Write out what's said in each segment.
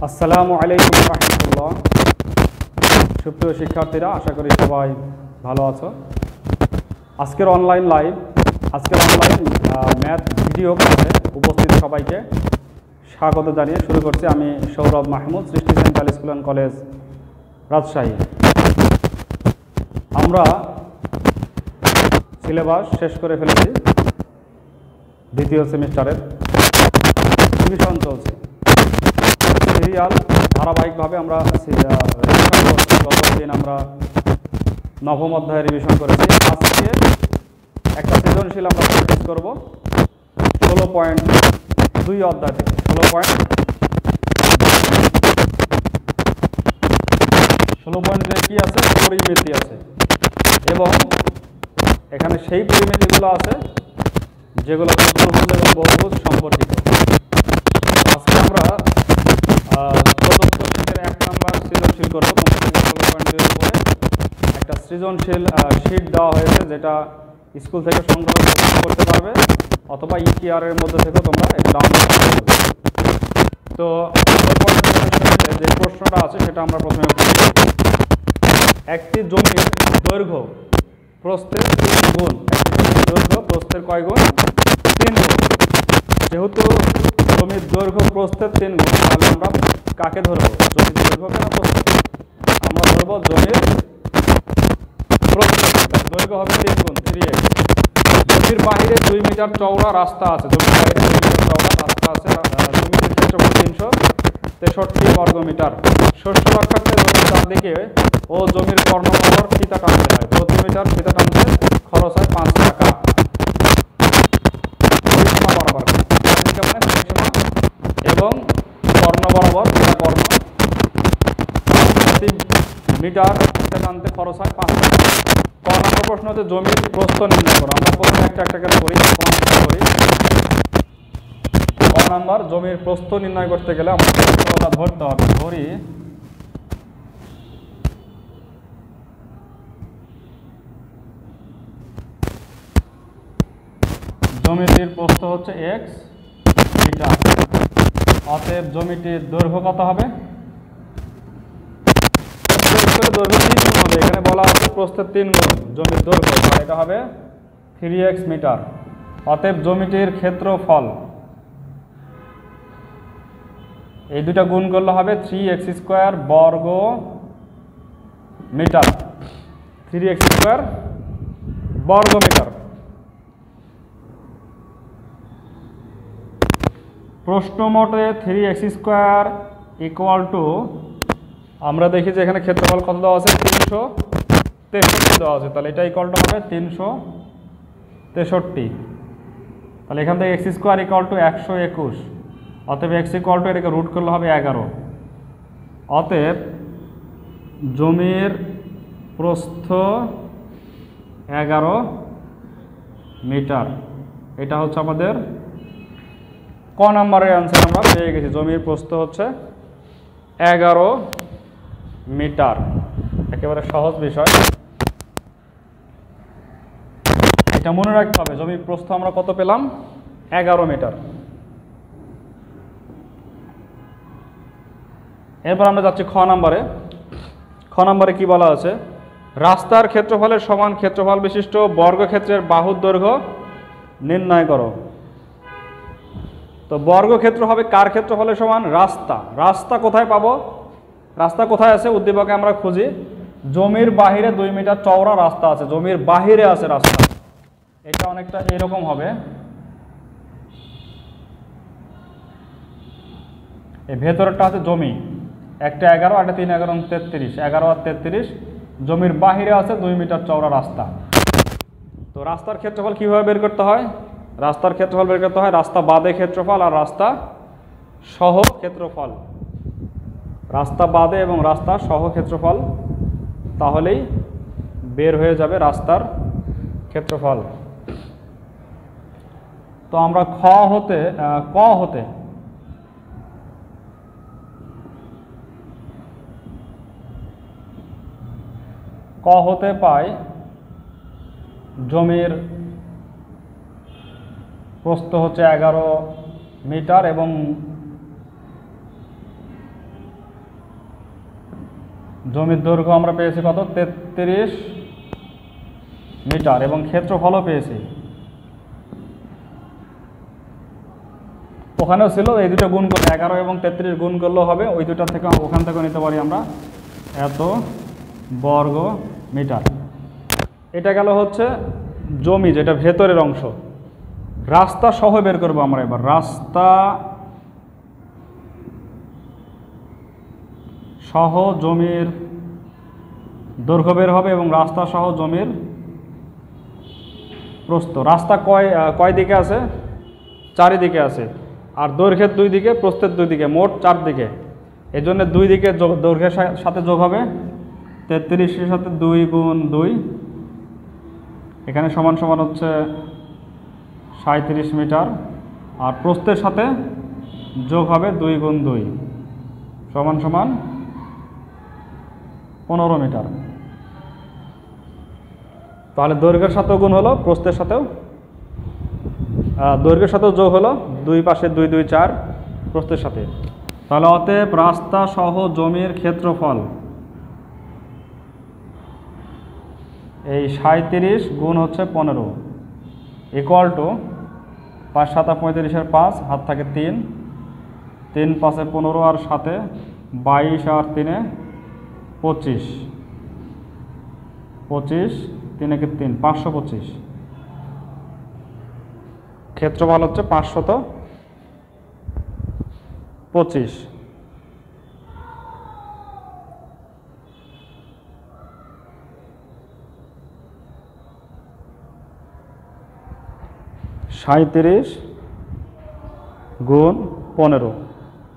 আসসালামু আলাইকুম রাহমাতুল্লাহ। সুপ্রিয় শিক্ষার্থীরা, আশা করি সবাই ভালো আছো। আজকের অনলাইন ম্যাথ ভিডিও ক্লাসে উপস্থিত সবাইকে স্বাগত জানিয়ে শুরু করছি। আমি সৌরভ মাহমুদ, সৃষ্টি central school and college, Rajshahi. আমরা সিলেবাস শেষ করে ফেলেছি। দ্বিতীয় সেমিস্টারের রিভিশন চলছে। সিরিয়াল ধারাবাহিকভাবে আমরা রিভিশন করছি। গতদিন আমরা নবম অধ্যায়ে রিভিশন করেছি। আজকে একটা সৃজনশীল আমরা প্র্যাকটিস করব 16.2 অধ্যায় থেকে। 16.2 কি আছে? পরিমিতি আছে, এবং এখানে সেই পরিমিতিগুলো আছে যেগুলো চতুর্ভুজ এবং বহুভুজ সম্পর্কিত। আজকে আমরা প্রদত্ত শীটের 1 নম্বর সৃজনশীল করব। তোমাদের 16.2 এর উপরে একটা সৃজনশীল শীট দেওয়া হয়েছে, যেটা স্কুল থেকে সংগ্রহ করতে পারবে, অথবা ইটিআর এর মধ্যে থেকে তোমরা এটা ডাউনলোড করতে পারবে। তো যে প্রশ্নটা আছে সেটা আমরা প্রথমে করি। একটি জমির দৈর্ঘ্য প্রস্থের 3 গুণ। দৈর্ঘ্য প্রস্থের কয় গুণ? 3 গুণ। যেহেতু জমির দৈর্ঘ্য প্রস্থের 3 গুণ, তাহলে আমরা কাকে ধরবো? জমির দৈর্ঘ্যকে না প্রস্থ? আমরা ধরবো জমির প্রস্থ। দৈর্ঘ্য হবে 3 গুণ, 3x। জমির বাহিরে 2 মিটার চওড়া রাস্তা আছে। জমির বাহিরে 2 মিটার চওড়া রাস্তা আছে। জমির ক্ষেত্রফল 363 বর্গ মিটার। শস্য রক্ষার্থে জমির চারদিকে ও জমির কর্ণবরাবর ফিতা টানতে হয়। প্রতি মিটার ফিতা টানতে খরচ হয় 5 টাকা। পরিসীমা বরাবর মানে পরিসীমা এবং কর্ণ বরাবর কর্ণ, প্রতি মিটার ফিতা টানতে খরচ হয় 5 টাকা। ক নম্বর প্রশ্ন হচ্ছে জমির প্রস্থ নির্ণয় করো। আমরা প্রথমে একটা করে করি। ক নম্বর, জমির প্রস্থ নির্ণয় করতে গেলে আমাদের প্রস্থটা ধরতে হবে। ধরি জমিটির প্রস্থ হচ্ছে x মিটার। অতএব জমিটির দৈর্ঘ্য কত হবে? দৈর্ঘ্য 3 গুণ হবে। এখানে বলা আছে প্রস্থের 3 গুণ জমির দৈর্ঘ্য, এটা হবে 3x মিটার। অতএব জমিটির ক্ষেত্রফল, এই দুটা গুণ করলে হবে 3x² বর্গ মিটার। 3x² বর্গ মিটার। প্রশ্ন মতে 3x² ইকুয়াল টু, আমরা দেখি যে এখানে ক্ষেত্রফল কত দেওয়া আছে? 363 দেওয়া আছে। তাহলে এটা ইকুয়াল টু হবে 363। তাহলে এখান থেকে x² ইকুয়াল টু 121। অতএব x ইকুয়াল টু এটাকে রুট করলে হবে 11। অতএব জমির প্রস্থ 11 মিটার। এটা হচ্ছে আমাদের ক নম্বরের অ্যান্সার। আমরা পেয়ে গেছি জমির প্রস্থ হচ্ছে 11 মিটার। একেবারে সহজ বিষয়, এটা মনে রাখতে হবে। জমির প্রস্থ আমরা কত পেলাম? 11 মিটার। এরপর আমরা যাচ্ছি খ নম্বরে। খ নম্বরে কি বলা আছে? রাস্তার ক্ষেত্রফলের সমান ক্ষেত্রফল বিশিষ্ট বর্গক্ষেত্রের বাহুর দৈর্ঘ্য নির্ণয় করো। তো বর্গক্ষেত্র হবে কার ক্ষেত্রফলের সমান? রাস্তা। রাস্তা কোথায় পাবো? রাস্তা কোথায় আছে? উদ্দীপকে আমরা খুঁজি। জমির বাহিরে 2 মিটার চওড়া রাস্তা আছে। জমির বাহিরে আছে রাস্তা। এটা অনেকটা এরকম হবে। এই ভেতরটা আছে জমি, একটা 11 আর 3 11 33, 11 আর 33। জমির বাহিরে আছে 2 মিটার চওড়া রাস্তা। তো রাস্তার ক্ষেত্রফল কিভাবে বের করতে হয়? রাস্তার ক্ষেত্রফল বের করতে হয় রাস্তা বাদে ক্ষেত্রফল আর রাস্তা সহ ক্ষেত্রফল। রাস্তা বাদে এবং রাস্তা সহ ক্ষেত্রফল, তাহলেই বের হয়ে যাবে রাস্তার ক্ষেত্রফল। তো আমরা ক হতে পাই জমির প্রস্থ হচ্ছে 11 মিটার এবং জমির দৈর্ঘ্য আমরা পেয়েছি কত, 33 মিটার, এবং ক্ষেত্রফলও পেয়েছি। ওখানেও ছিল, এই দুটো গুণ করলে 11 এবং 33 গুণ করলেও হবে, ওই দুটা থেকে ওখান থেকে নিতে পারি আমরা এত বর্গ মিটার। এটা গেল হচ্ছে জমি, যেটা ভেতরের অংশ। রাস্তা সহ বের করবো আমরা এবার। রাস্তা সহ জমির দৈর্ঘ্য বের হবে এবং রাস্তা সহ জমির প্রস্থ। রাস্তা কয় দিকে আছে, চারিদিকে আছে, আর দৈর্ঘ্যের 2 দিকে, প্রস্থের 2 দিকে, মোট 4 দিকে। এই জন্য 2 দিকে দৈর্ঘ্যের সাথে যোগ হবে 33-এর সাথে 2 গুণ 2, এখানে সমান সমান হচ্ছে 37 মিটার, আর প্রস্থের সাথে যোগ হবে 2 গুণ 2 সমান সমান 15 মিটার। তাহলে দৈর্ঘ্যের সাথেও গুণ হলো, প্রস্থের সাথেও, দৈর্ঘ্যের সাথেও যোগ হলো, 2 পাশে 2 2 4, প্রস্থের সাথে। তাহলে অতএব রাস্তা সহ জমির ক্ষেত্রফল এই 37 গুণ হচ্ছে 15 ইকুয়াল টু 5 7 35-এর 5, হাত থাকে 3, 3 5 15 আর 7 22 আর 3 25, 25 3 3 525। ক্ষেত্রফল হচ্ছে 525। সাঁইত্রিশ গুণ 15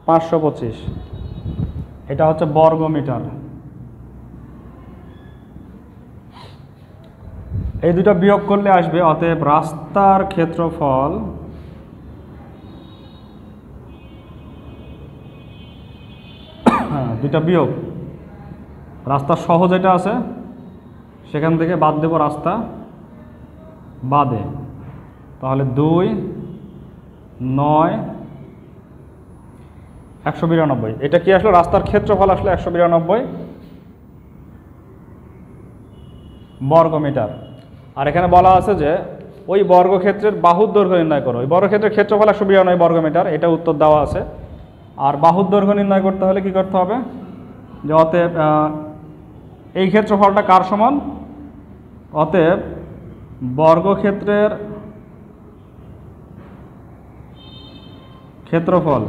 525, এটা হচ্ছে বর্গ মিটার। এই দুটো বিয়োগ করলে আসবে, অতএব রাস্তার ক্ষেত্রফল দুটা বিয়োগ, রাস্তা সহ যেটা আছে সেখান থেকে বাদ দেব রাস্তা বাদে, তাহলে 2 9 192। এটা কি আসলো, রাস্তার ক্ষেত্রফল আসলে 192 বর্গ মিটার। আর এখানে বলা আছে যে ওই বর্গক্ষেত্রের বাহুর দৈর্ঘ্য নির্ণয় করো। ওই বর্গক্ষেত্রের ক্ষেত্রফল 192 বর্গ মিটার, এটা উত্তর দেওয়া আছে। আর বাহুর দৈর্ঘ্য নির্ণয় করতে হলে কি করতে হবে, যে অতএব এই ক্ষেত্রফলটা কার সমান, অতএব বর্গক্ষেত্রের ক্ষেত্রফল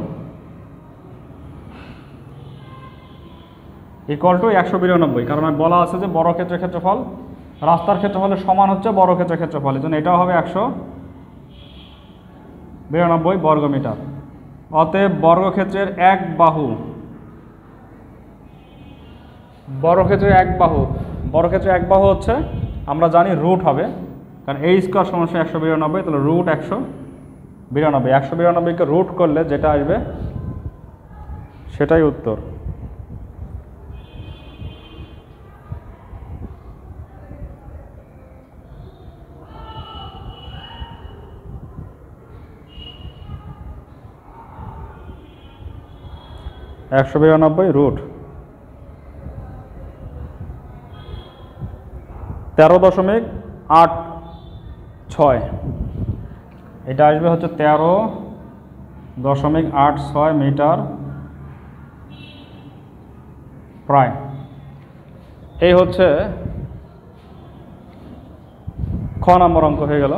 ইকুয়াল টু 192, কারণ বলা আছে যে বর্গক্ষেত্রের ক্ষেত্রফল রাস্তার ক্ষেত্রফলের সমান হচ্ছে বর্গক্ষেত্রের ক্ষেত্রফল, এই জন্য এটাও হবে 192 বর্গ মিটার। অতএব বর্গক্ষেত্রের এক বাহু, বর্গক্ষেত্রের এক বাহু হচ্ছে আমরা জানি রুট হবে, কারণ a স্কোয়ার সমান 192, তাহলে রুট 192। 192কে রুট করলে যেটা আসবে সেটাই উত্তর। রুট 13.86, এটা আসবে হচ্ছে 13.86 মিটার প্রায়। এই হচ্ছে খ নম্বর অঙ্ক হয়ে গেল,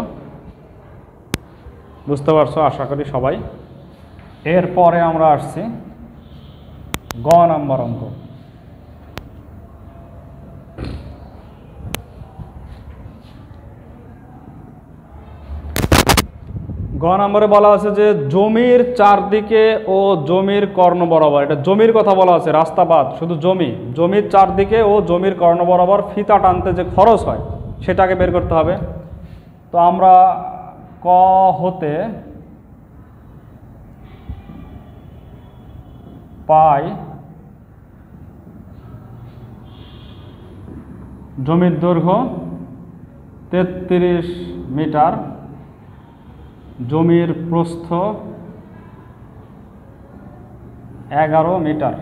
বুঝতে পারছো আশা করি সবাই। এরপরে আমরা আসছি গ নম্বর অঙ্ক। গ নম্বরে বলা আছে যে জমির চারদিকে ও জমির কর্ণ বরাবর, এটা জমির কথা বলা আছে, রাস্তা বাদ, শুধু জমির চারদিকে ও জমির কর্ণ বরাবর ফিতা টানতে যে খরচ হয় সেটাকে বের করতে হবে। তো আমরা ক হতে পাই জমির দৈর্ঘ্য 33 মিটার, জমির প্রস্থ 11 মিটার।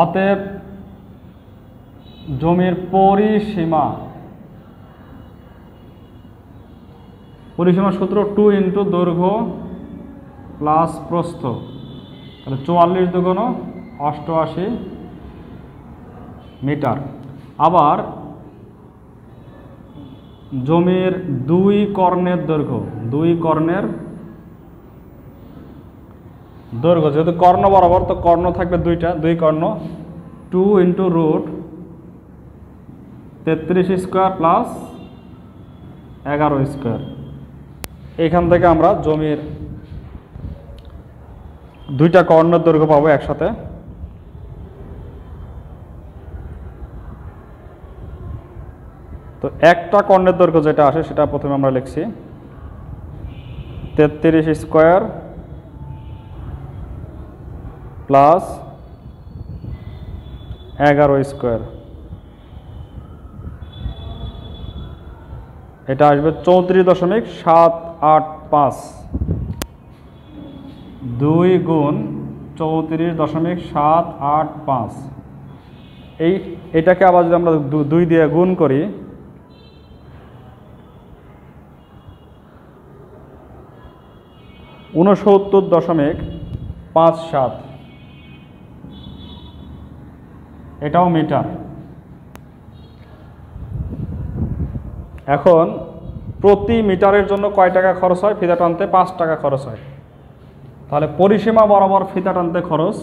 অতএব জমির পরিসীমা সূত্র 2 ইন্টু দৈর্ঘ্য প্লাস প্রস্থ, তাহলে 44 দুগুণ 88 মিটার। আবার জমির 2 কর্ণের দৈর্ঘ্য, যেহেতু কর্ণ বরাবর তো কর্ণ থাকবে দুইটা, 2 কর্ণ, 2 into root 33 square plus 11 square. এখান থেকে আমরা জমির 2টা কর্ণের দৈর্ঘ্য পাবো একসাথে। তো একটা কর্ণের দৈর্ঘ্য যেটা আসে সেটা প্রথমে আমরা লিখছি 33 স্কোয়ার প্লাস 11 স্কোয়ার, এটা আসবে 34.785, 2 গুণ 34.785। এটাকে আবার যদি আমরা 2 দিয়ে গুণ করি, (69.57) এটাও মিটার। এখন প্রতি মিটারের জন্য কয় টাকা খরচ হয়? ফিতা টানতে 5 টাকা খরচ হয়। তাহলে পরিসীমা বরাবর ফিতা টানতে খরচ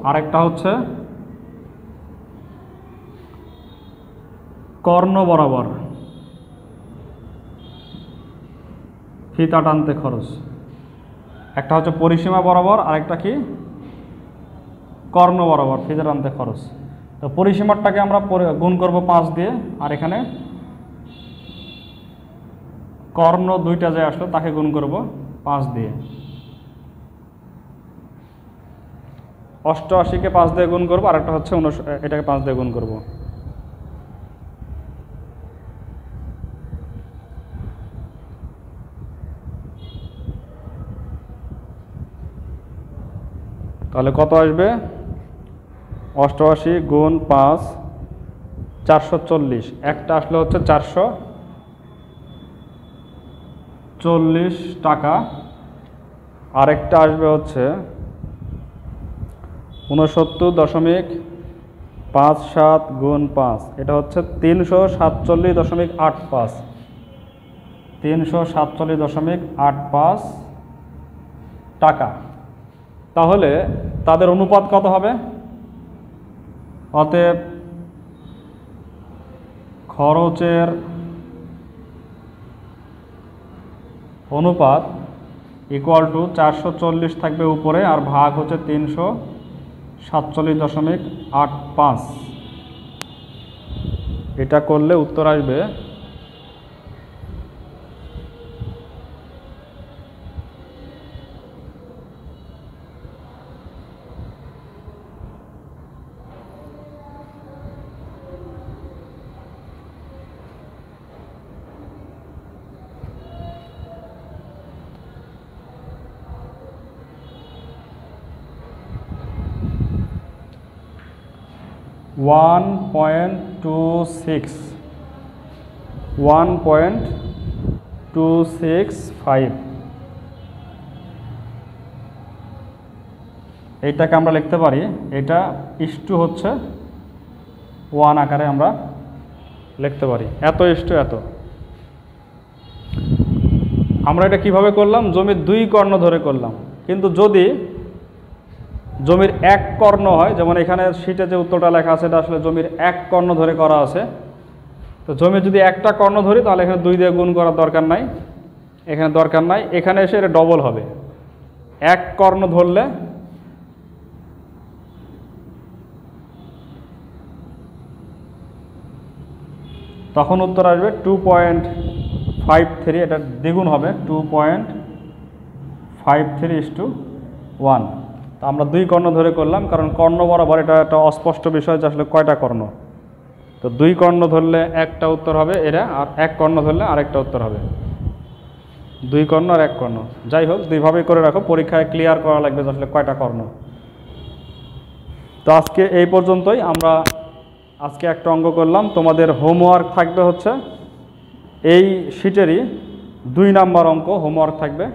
আরেকটা হচ্ছে কর্ণ বরাবর ফিতা টানতে খরচ। একটা হচ্ছে পরিসীমা বরাবর, আরেকটা কি কর্ণ বরাবর ফিতা টানতে খরচ। তো পরিসীমাটাকে আমরা গুণ করব 5 দিয়ে, আর এখানে কর্ণ 2টা যে আসলো তাকে গুণ করব 5 দিয়ে। 88কে 5 দিয়ে গুণ করবো, আর একটা হচ্ছে এটাকে 5 দিয়ে গুণ করব। তাহলে কত আসবে? 88 গুণ 5 440, একটা আসলে হচ্ছে 440 টাকা, আরেকটা আসবে হচ্ছে 69.57 গুণ 5, এটা হচ্ছে 347.85, 347.85 টাকা। তাহলে তাদের অনুপাত কত হবে? অতএব খরচের অনুপাত ইকুয়াল টু 440 থাকবে উপরে, আর ভাগ হচ্ছে 347.85। এটা করলে উত্তর আসবে 1.265। এইটাকে আমরা লিখতে পারি, এটা ইস্টু হচ্ছে 1 আকারে আমরা লিখতে পারি, এত ইস্টু এত। আমরা এটা কিভাবে করলাম? জমির 2 কর্ণ ধরে করলাম। কিন্তু যদি জমির 1 কর্ণ হয়, যেমন এখানে শীটে যে উত্তরটা লেখা আছে এটা আসলে জমির 1 কর্ণ ধরে করা আছে। তো জমির যদি একটা কর্ণ ধরি তাহলে এখানে 2 দিয়ে গুণ করার দরকার নাই, এখানে দরকার নাই। এখানে এসে এটা ডবল হবে, 1 কর্ণ ধরলে তখন উত্তর আসবে 2.53, এটা দ্বিগুণ হবে 2.53:1। আমরা 2 কর্ণ ধরে করলাম, কারণ কর্ণ বরাবর এটা একটা অস্পষ্ট বিষয় যে আসলে কয়টা কর্ণ। তো 2 কর্ণ ধরলে একটা উত্তর হবে এটা, আর 1 কর্ণ ধরলে আরেকটা উত্তর হবে। 2 কর্ণ আর 1 কর্ণ, যাই হোক দুইভাবেই করে রাখো, পরীক্ষায় ক্লিয়ার করা লাগবে যে আসলে কয়টা কর্ণ। তো আজকে এই পর্যন্তই। আমরা আজকে একটা অঙ্ক করলাম। তোমাদের হোমওয়ার্ক থাকবে হচ্ছে এই শিটেরই 2 নাম্বার অঙ্ক হোমওয়ার্ক থাকবে।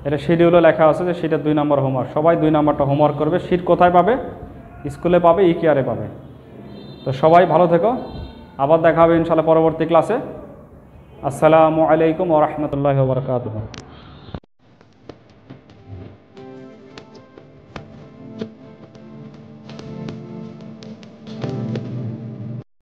এটা শিডিউলে লেখা আছে যে শিটের 2 নাম্বার হোমওয়ার্ক, সবাই 2 নাম্বারটা হোমওয়ার্ক করবে। শিট কোথায় পাবে? স্কুলে পাবে, ইকেআরে পাবে। তো সবাই ভালো থেকো, আবার দেখা হবে ইনশাআল্লাহ পরবর্তী ক্লাসে। আসসালামু আলাইকুম ওয়া রাহমাতুল্লাহি ওয়া বারাকাতুহু।